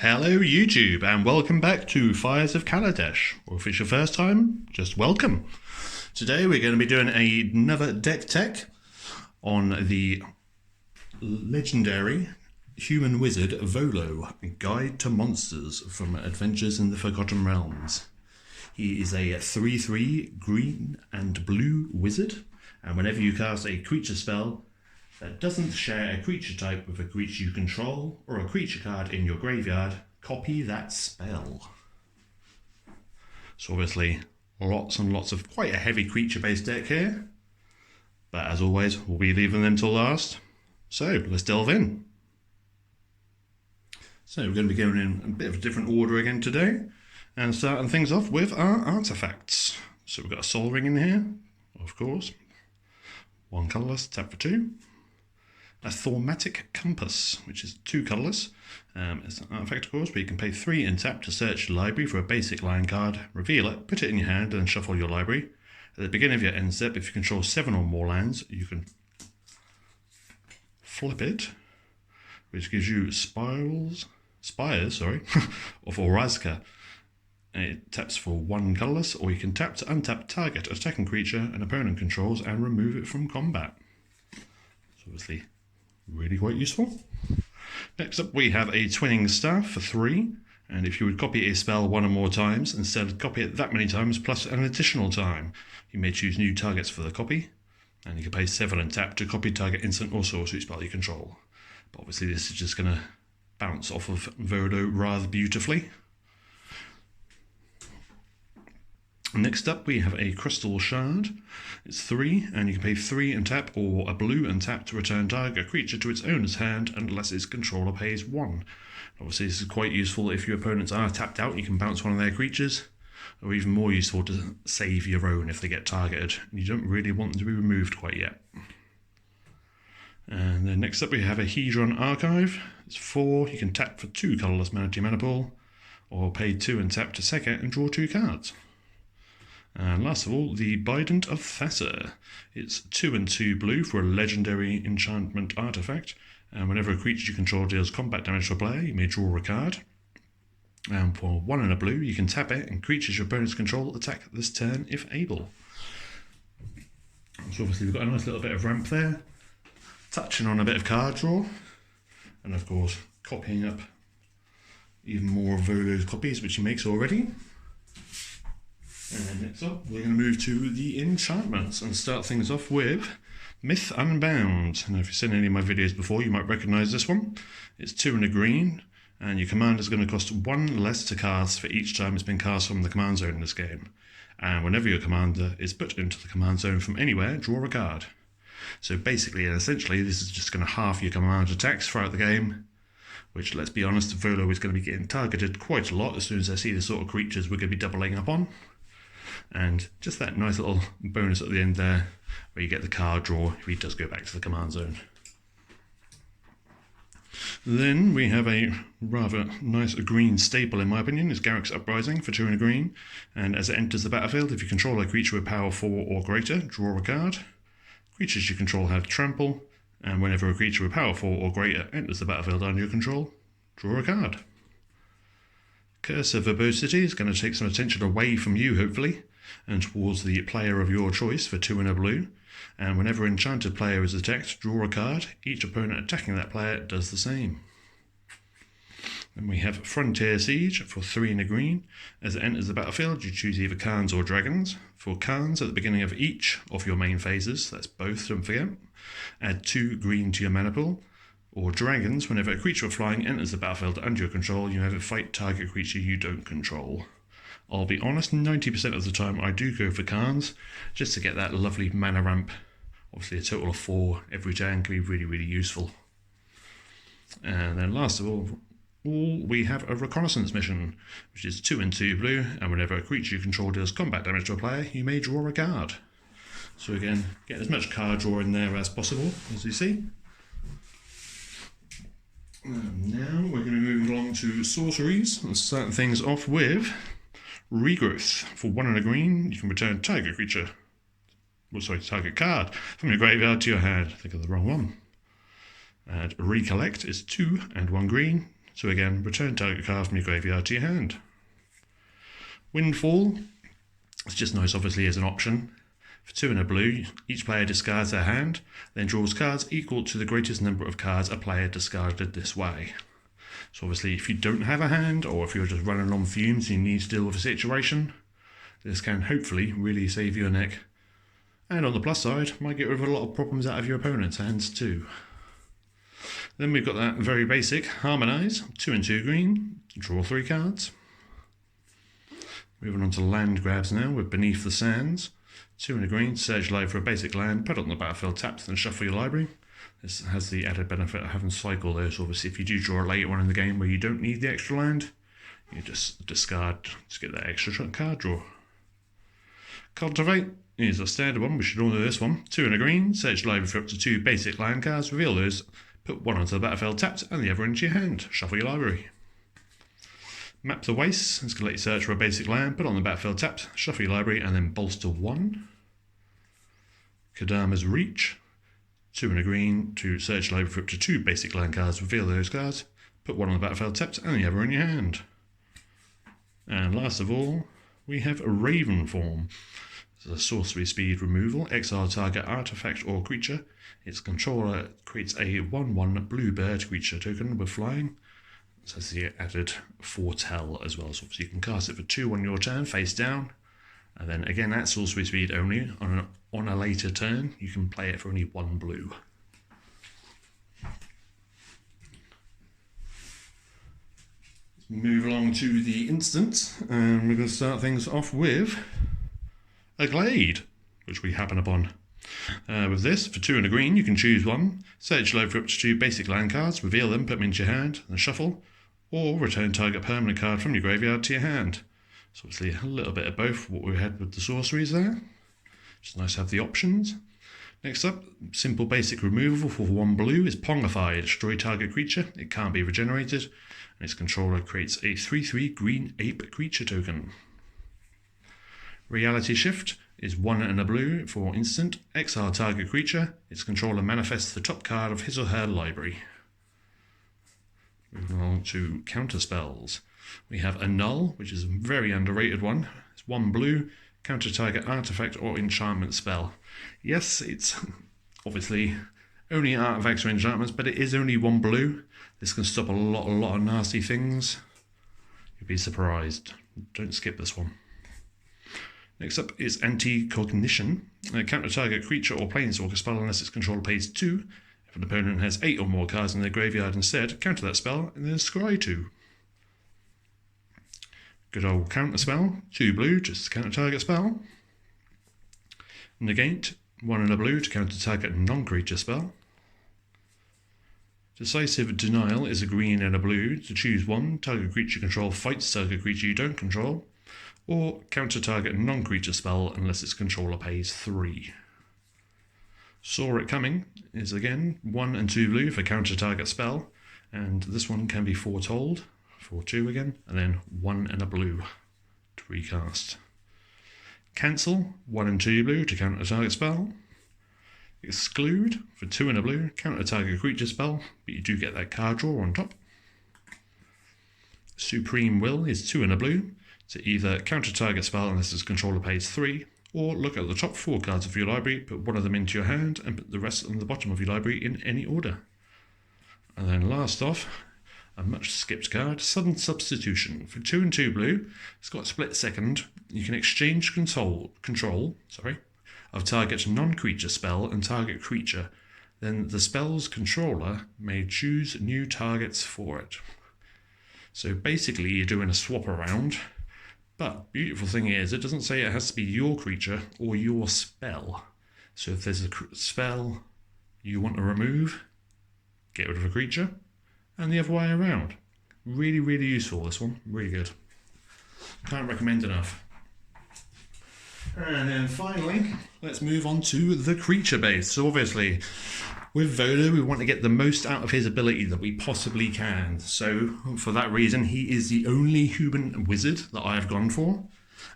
Hello YouTube and welcome back to Fires of Kaladesh, or if it's your first time, just welcome. Today we're going to be doing another deck tech on the legendary human wizard Volo, Guide to Monsters from Adventures in the Forgotten Realms. He is a 3/3 green and blue wizard, and whenever you cast a creature spell that doesn't share a creature type with a creature you control or a creature card in your graveyard, copy that spell. So obviously lots and lots of quite a heavy creature based deck here, but as always we'll be leaving them till last. So let's delve in. So we're going to be going in a bit of a different order again today and starting things off with our artifacts. So we've got a Soul Ring in here, of course, one colourless, tap for 2. A Thaumatic Compass, which is 2 colourless. It's an artifact, of course, where you can pay 3 and tap to search your library for a basic line card, reveal it, put it in your hand, and shuffle your library. At the beginning of your end step, if you control 7 or more lands, you can flip it, which gives you spires, of Orazka. It taps for 1 colourless, or you can tap to untap target attacking creature an opponent controls and remove it from combat. So obviously really quite useful. Next up we have a Twinning Staff for 3, and if you would copy a spell 1 or more times, instead of copy it that many times plus an additional time, you may choose new targets for the copy, and you can pay 7 and tap to copy target instant or sorcery spell you control. But obviously this is just going to bounce off of Volo rather beautifully. Next up we have a Crystal Shard. It's 3, and you can pay 3 and tap or a blue and tap to return target creature to its owner's hand unless its controller pays 1. Obviously this is quite useful if your opponents are tapped out, you can bounce one of their creatures, or even more useful to save your own if they get targeted. You don't really want them to be removed quite yet. And then next up we have a Hedron Archive. It's 4, you can tap for 2 colourless mana pool, or pay 2 and tap to sack it and draw 2 cards. And last of all, the Bident of Thassa. It's 2 and 2 blue for a legendary enchantment artifact, and whenever a creature you control deals combat damage to a player, you may draw a card. And for 1 and a blue, you can tap it, and creatures your opponents control attack this turn if able. So obviously we've got a nice little bit of ramp there, touching on a bit of card draw, and of course copying up even more of Volo's copies, which he makes already. And then next up, we're going to move to the enchantments and start things off with Myth Unbound. Now, if you've seen any of my videos before, you might recognise this one. It's 2 and a green, and your command is going to cost 1 less to cast for each time it's been cast from the command zone in this game. And whenever your commander is put into the command zone from anywhere, draw a card. So basically and essentially, this is just going to halve your command attacks throughout the game, which, let's be honest, Volo is going to be getting targeted quite a lot as soon as I see the sort of creatures we're going to be doubling up on. And just that nice little bonus at the end there, where you get the card draw if he does go back to the command zone. Then we have a rather nice green staple in my opinion, is Garruk's Uprising for 2 and a green, and as it enters the battlefield, if you control a creature with power 4 or greater, draw a card. Creatures you control have trample, and whenever a creature with power 4 or greater enters the battlefield under your control, draw a card. Curse of Verbosity is going to take some attention away from you, hopefully, and towards the player of your choice for 2 and a blue. And whenever an enchanted player is attacked, draw a card. Each opponent attacking that player does the same. Then we have Frontier Siege for 3 and a green. As it enters the battlefield, you choose either Khans or Dragons. For Khans, at the beginning of each of your main phases, that's both, don't forget, add 2 green to your mana pool. Or Dragons, whenever a creature with flying enters the battlefield under your control, you have it fight target creature you don't control. I'll be honest, 90% of the time I do go for Khans, just to get that lovely mana ramp. Obviously a total of 4 every turn can be really, really useful. And then last of all, we have a Reconnaissance mission, which is 2 and 2 blue, and whenever a creature you control deals combat damage to a player, you may draw a card. So again, get as much card draw in there as possible, as you see. And now we're going to move along to Sorceries and start things off with Regrowth. For 1 and a green, you can return target card from your graveyard to your hand. I think of the wrong one. And Recollect is 2 and 1 green. So again, return target card from your graveyard to your hand. Windfall, it's just nice obviously as an option. For 2 and a blue, each player discards their hand, then draws cards equal to the greatest number of cards a player discarded this way. So obviously if you don't have a hand, or if you're just running on fumes and you need to deal with a situation, this can hopefully really save your neck. And on the plus side, might get rid of a lot of problems out of your opponent's hands too. Then we've got that very basic Harmonise, 2 and 2 green, draw 3 cards. Moving on to land grabs now with Beneath the Sands. 2 and a green, search live for a basic land, put it on the battlefield tapped, then shuffle your library. This has the added benefit of having cycle there, so obviously if you do draw a later one in the game where you don't need the extra land, you just discard to get that extra card draw. Cultivate is a standard one, we should all know this one. 2 and a green, search library for up to 2 basic land cards, reveal those, put one onto the battlefield tapped and the other into your hand, shuffle your library. Map the Wastes, it's going to let you search for a basic land, put on the battlefield tapped, shuffle your library and then bolster 1. Kadama's Reach, 2 and a green to search library for up to 2 basic land cards, reveal those cards, put one on the battlefield tapped and the other in your hand. And last of all, we have a Raven Form. It's a sorcery speed removal, exile target artifact or creature. Its controller creates a 1/1 blue bird creature token with flying. It has the added foretell as well, so obviously you can cast it for 2 on your turn, face down, and then again at sorcery speed only, on a later turn you can play it for only 1 blue. Let's move along to the instants, and we're going to start things off with a Glade, which we happen upon. With this, for 2 and a green, you can choose one, search low for up to 2 basic land cards, reveal them, put them into your hand, and shuffle, or return target permanent card from your graveyard to your hand. So obviously a little bit of both what we had with the sorceries there. Just nice to have the options. Next up, simple basic removal for 1 blue is Pongify. Destroy target creature, it can't be regenerated, and its controller creates a 3/3 green ape creature token. Reality Shift is 1 and a blue for instant, exile target creature, its controller manifests the top card of his or her library. Moving on to counter spells. We have Annul, which is a very underrated one. It's 1 blue, counter target artifact or enchantment spell. Yes, it's obviously only artifacts or enchantments, but it is only 1 blue. This can stop a lot of nasty things. You'd be surprised. Don't skip this one. Next up is Anti-Cognition. Counter target creature or planeswalker spell unless its controller pays 2. If an opponent has 8 or more cards in their graveyard instead, counter that spell and then scry 2. Good old counter spell, 2 blue, just counter target spell. Negate, 1 and a blue to counter target non-creature spell. Decisive Denial is a green and a blue to choose one, target creature control fights target creature you don't control, or counter target non-creature spell unless its controller pays 3. Saw It Coming is again 1 and 2 blue for counter target spell, and this one can be foretold for 2 again, and then 1 and a blue to recast. Cancel, 1 and 2 blue to counter target spell. Exclude for 2 and a blue, counter target creature spell, but you do get that card draw on top. Supreme Will is 2 and a blue to either counter target spell unless its controller pays 3, or look at the top 4 cards of your library, put one of them into your hand, and put the rest on the bottom of your library in any order. And then last off, a much skipped card, Sudden Substitution. For 2 and 2 blue, it's got split second. You can exchange control of target non-creature spell and target creature. Then the spell's controller may choose new targets for it. So basically you're doing a swap around. But beautiful thing is, it doesn't say it has to be your creature or your spell. So if there's a spell you want to remove, get rid of a creature, and the other way around. Really, really useful, this one. Really good. Can't recommend enough. And then finally, let's move on to the creature base. So obviously, with Volo, we want to get the most out of his ability that we possibly can. So for that reason, he is the only human wizard that I have gone for.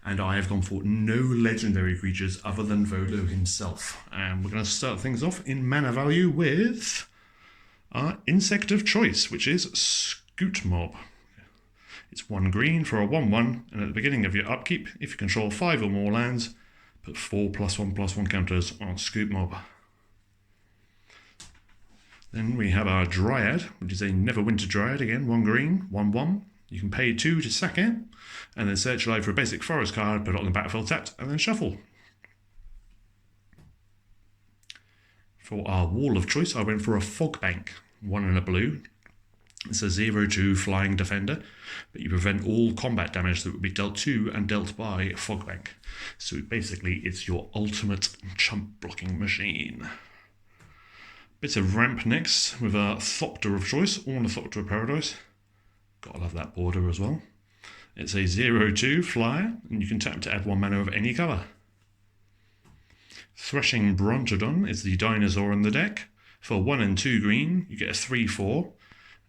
And I have gone for no legendary creatures other than Volo himself. And we're going to start things off in mana value with our insect of choice, which is Goot Mob. It's 1 green for a 1/1, and at the beginning of your upkeep, if you control 5 or more lands, put 4 +1/+1 counters on Scoop Mob. Then we have our Dryad, which is a Neverwinter Dryad, again 1 green, 1/1. You can pay 2 to sack it, and then search your library for a basic forest card, put it on the battlefield tapped, and then shuffle. For our wall of choice, I went for a Fog Bank, 1 and a blue. It's a 0/2 flying defender, but you prevent all combat damage that would be dealt to and dealt by Fog Bank. So basically, it's your ultimate chump blocking machine. Bit of ramp next with our Thopter of choice, Ornithopter of Paradise. Gotta love that border as well. It's a 0/2 flyer, and you can tap to add 1 mana of any colour. Threshing Brontodon is the dinosaur in the deck. For 1 and 2 green, you get a 3/4,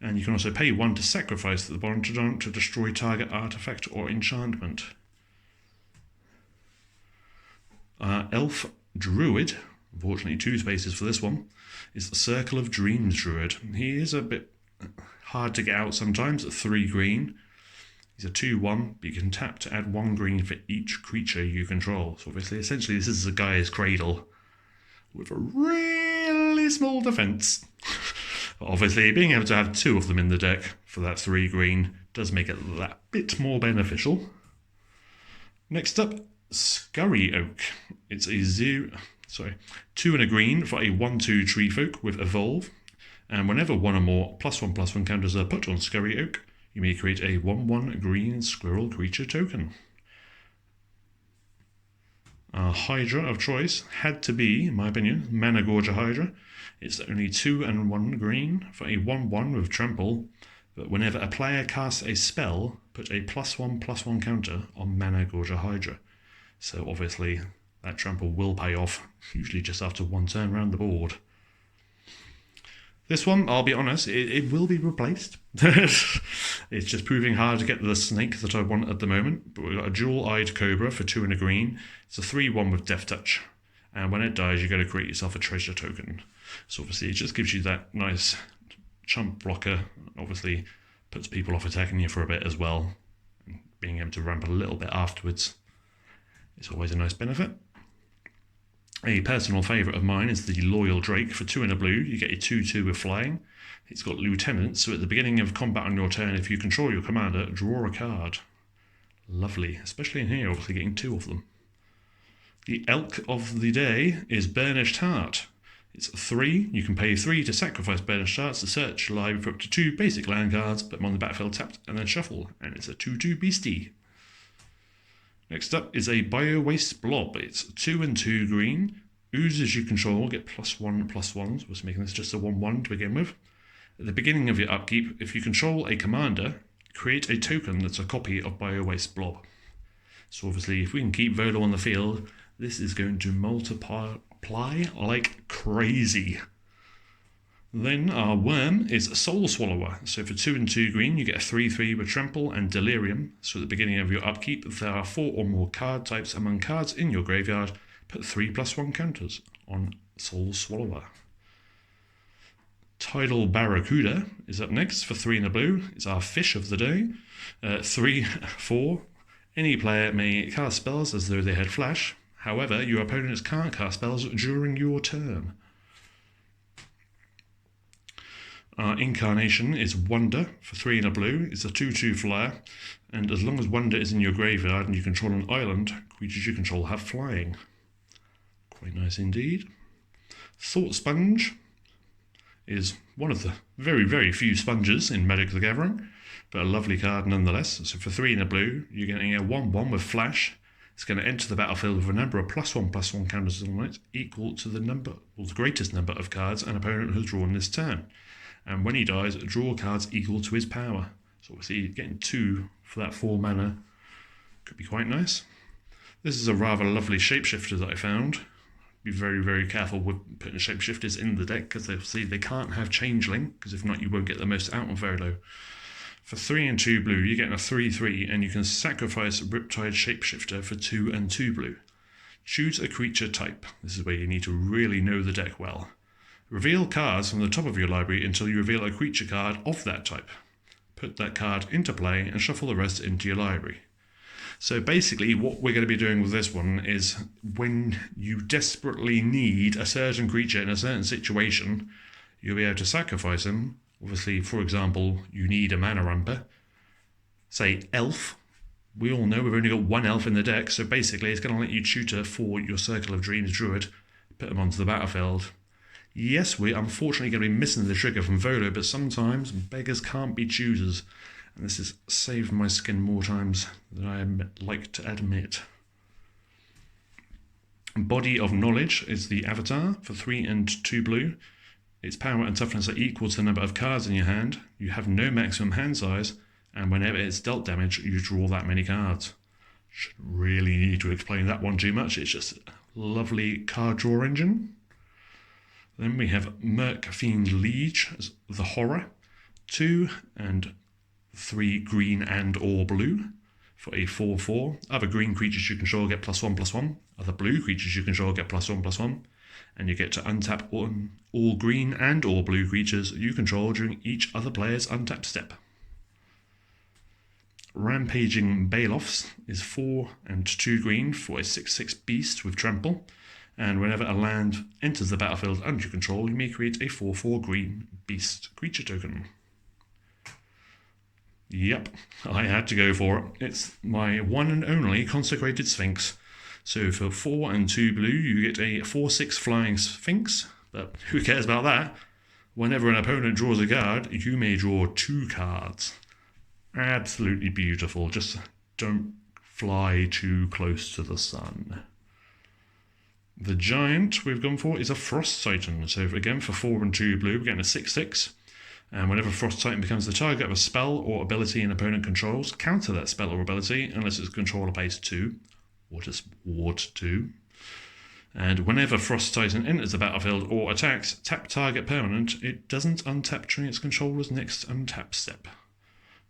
and you can also pay 1 to sacrifice the Brontodon to destroy target artifact or enchantment. Elf Druid, unfortunately 2 spaces for this one, is the Circle of Dreams Druid. He is a bit hard to get out sometimes at 3 green. He's a 2/1, but you can tap to add 1 green for each creature you control. So obviously, essentially, this is a Gaia's Cradle with a really small defense. But obviously, being able to have 2 of them in the deck for that 3 green does make it that bit more beneficial. Next up, Scurry Oak. It's a 2 and a green for a 1/2 tree folk with Evolve. And whenever 1 or more +1/+1 counters are put on Scurry Oak, you may create a 1/1 green squirrel creature token. Our Hydra of choice had to be, in my opinion, Mana Gorger Hydra. It's only 2 and 1 green for a 1/1 with Trample, but whenever a player casts a spell, put a +1/+1 counter on Mana Gorger Hydra. So obviously that Trample will pay off, usually just after 1 turn around the board. This one, I'll be honest, it will be replaced. It's just proving hard to get the snake that I want at the moment. But we've got a Jewel-Eyed Cobra for 2 and a green. It's a 3/1 with Death Touch. And when it dies, you've got to create yourself a treasure token. So obviously it just gives you that nice chump blocker. Obviously puts people off attacking you for a bit as well. And being able to ramp a little bit afterwards is always a nice benefit. A personal favourite of mine is the Loyal Drake. For 2 and a blue, you get a 2/2 with flying. It's got Lieutenant, so at the beginning of combat on your turn, if you control your commander, draw a card. Lovely, especially in here, obviously getting 2 of them. The Elk of the day is Burnished Heart. It's 3, you can pay 3 to sacrifice Burnished Hearts to search live for up to 2 basic land cards, put them on the battlefield tapped, and then shuffle, and it's a 2/2 beastie. Next up is a Bio-Waste Blob. It's 2 and 2 green. Oozes you control get +1/+1s, was making this just a 1/1 to begin with. At the beginning of your upkeep, if you control a commander, create a token that's a copy of Bio-Waste Blob. So obviously, if we can keep Volo on the field, this is going to multiply like crazy. Then our Worm is Soul Swallower. So for 2 and 2 green, you get a 3/3 with Trample and Delirium. So at the beginning of your upkeep, if there are 4 or more card types among cards in your graveyard, put 3/+1 counters on Soul Swallower. Tidal Barracuda is up next for 3 and a blue. It's our fish of the day. 3/4. Any player may cast spells as though they had flash. However, your opponents can't cast spells during your turn. Our Incarnation is Wonder for 3 and a blue. It's a 2/2 flyer, and as long as Wonder is in your graveyard and you control an island, creatures you control have flying. Quite nice indeed. Thought Sponge is one of the very, very few sponges in Magic the Gathering, but a lovely card nonetheless. So for 3 and a blue, you're getting a 1/1 with Flash. It's going to enter the battlefield with a number of +1/+1 counters on it equal to the greatest number of cards an opponent has drawn this turn. And when he dies, draw cards equal to his power. So obviously getting 2 for that 4 mana could be quite nice. This is a rather lovely shapeshifter that I found. Be very, very careful with putting shapeshifters in the deck, because obviously they can't have Changeling, because if not you won't get the most out of Volo. For 3 and 2 blue, you're getting a 3/3, and you can sacrifice Riptide Shapeshifter for 2 and 2 blue. Choose a creature type. This is where you need to really know the deck well. Reveal cards from the top of your library until you reveal a creature card of that type. put that card into play and shuffle the rest into your library. So basically what we're going to be doing with this one is when you desperately need a certain creature in a certain situation, you'll be able to sacrifice him. Obviously, for example, you need a mana ramper, say elf. We all know we've only got one elf in the deck, so basically it's going to let you tutor for your Circle of Dreams druid, put him onto the battlefield. Yes, we're unfortunately going to be missing the trigger from Volo, but sometimes beggars can't be choosers, and this has saved my skin more times than I like to admit. Body of Knowledge is the avatar for 3 and 2 blue. Its power and toughness are equal to the number of cards in your hand. You have no maximum hand size, and whenever it's dealt damage, you draw that many cards. Shouldn't really need to explain that one too much, it's just a lovely card draw engine. Then we have Merc Fiend Liege as the Horror, 2 and 3 green and or blue for a 4/4. Other green creatures you control get +1/+1. Other blue creatures you control get +1/+1. And you get to untap all green and or blue creatures you control during each other player's untap step. Rampaging Bailoffs is 4 and 2 green for a 6/6 beast with trample, and whenever a land enters the battlefield under your control, you may create a 4/4 green beast creature token. Yep, I had to go for it. It's my one and only consecrated Sphinx. So for 4 and 2 blue, you get a 4/6 flying Sphinx, but who cares about that? Whenever an opponent draws a card, you may draw 2 cards. Absolutely beautiful, just don't fly too close to the sun. The giant we've gone for is a Frost Titan, so again for 4 and 2 blue, we're getting a 6/6. And whenever Frost Titan becomes the target of a spell or ability an opponent controls, counter that spell or ability unless it's controller base 2. Or just ward 2. And whenever Frost Titan enters the battlefield or attacks, tap target permanent. It doesn't untap during its controller's next untap step.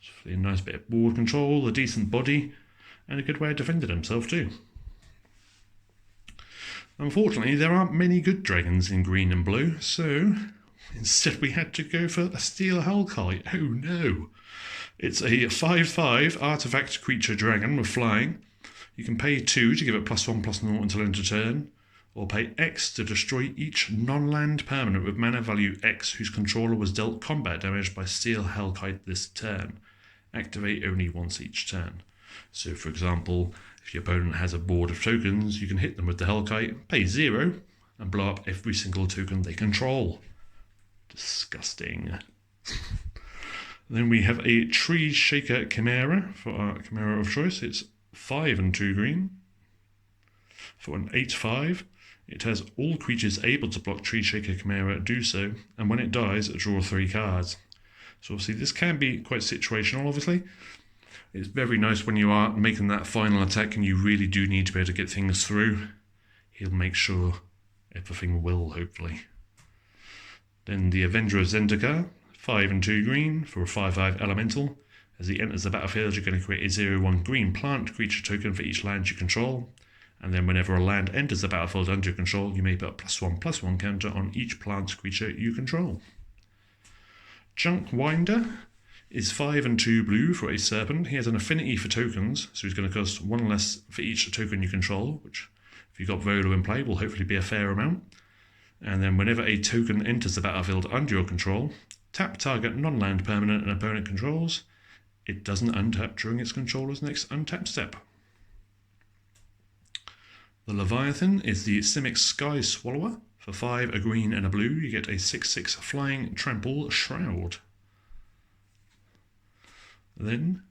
So a nice bit of board control, a decent body, and a good way of defending himself too. Unfortunately, there aren't many good dragons in green and blue, so instead we had to go for a steel Hellkite. Oh no! It's a 5/5 artifact creature dragon with flying. You can pay 2 to give it +1/+0 until end of turn, or pay X to destroy each non-land permanent with mana value X whose controller was dealt combat damage by Steel Hellkite this turn. Activate only once each turn. So for example, if your opponent has a board of tokens, you can hit them with the Hellkite, pay 0, and blow up every single token they control. Disgusting. Then we have a Tree Shaker Camaro for our Camaro of choice. It's 5 and 2 green for an 8/5. It has all creatures able to block Tree Shaker Camaro do so, and when it dies, draw 3 cards. So obviously this can be quite situational, obviously. It's very nice when you are making that final attack and you really do need to be able to get things through. He'll make sure everything will, hopefully. Then the Avenger of Zentaka, 5 and 2 green for a 5/5 elemental. As he enters the battlefield, you're going to create a 0/1 green plant creature token for each land you control. And then whenever a land enters the battlefield under your control, you may put a +1/+1 counter on each plant creature you control. Junk Winder is 5 and 2 blue for a Serpent. He has an affinity for tokens, so he's going to cost 1 less for each token you control, which, if you've got Volo in play, will hopefully be a fair amount. And then whenever a token enters the battlefield under your control, tap target non-land permanent an opponent controls. It doesn't untap during its controller's next untap step. The Leviathan is the Simic Sky Swallower. For 5, a green and a blue, you get a 6/6 flying trample shroud. Then,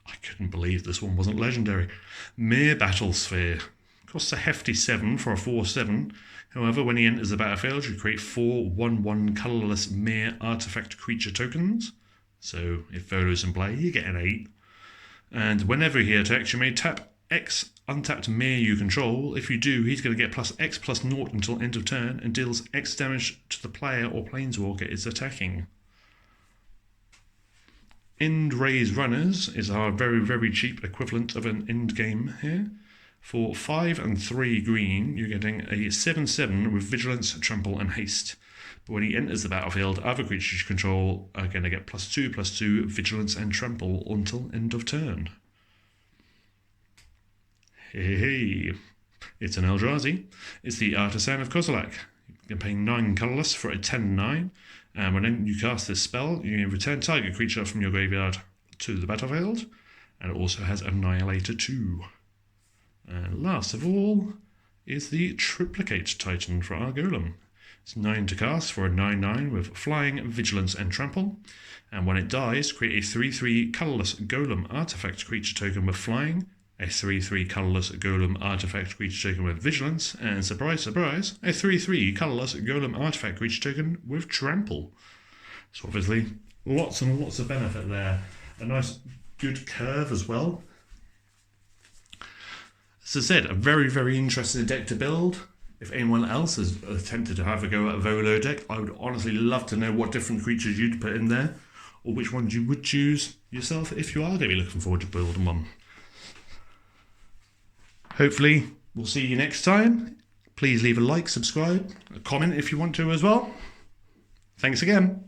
I couldn't believe this one wasn't legendary. Mere Battle Sphere. Costs a hefty 7 for a 4/7. However, when he enters the battlefield, you create 4 1/1 colourless mere artifact creature tokens. So if Volo's in play, you get an 8. And whenever he attacks, you may tap X untapped mere you control. If you do, he's going to get +X+0 until end of turn and deals X damage to the player or planeswalker is attacking. End Raise Runners is our very, very cheap equivalent of an end game here. For 5 and 3 green, you're getting a 7/7 with Vigilance, Trample and Haste. When he enters the battlefield, other creatures you control are going to get +2/+2 Vigilance and Trample until end of turn. Hey, it's an Eldrazi. It's the Artisan of Kozilek. You're paying 9 colourless for a 10/9, and when you cast this spell, you can return target creature from your graveyard to the battlefield, and it also has Annihilator 2. And last of all is the Triplicate Titan for our Golem. It's 9 to cast for a 9/9 with Flying, Vigilance and Trample, and when it dies, create a 3/3 colourless Golem artifact creature token with Flying, a 3/3 colourless Golem artifact creature token with Vigilance, and surprise, surprise, a 3/3 colourless Golem artifact creature token with Trample. So obviously, lots and lots of benefit there. A nice, good curve as well. As I said, a very, very interesting deck to build. If anyone else has attempted to have a go at a Volo deck, I would honestly love to know what different creatures you'd put in there, or which ones you would choose yourself if you are going to be looking forward to building one. Hopefully, we'll see you next time. Please leave a like, subscribe, a comment if you want to as well. Thanks again.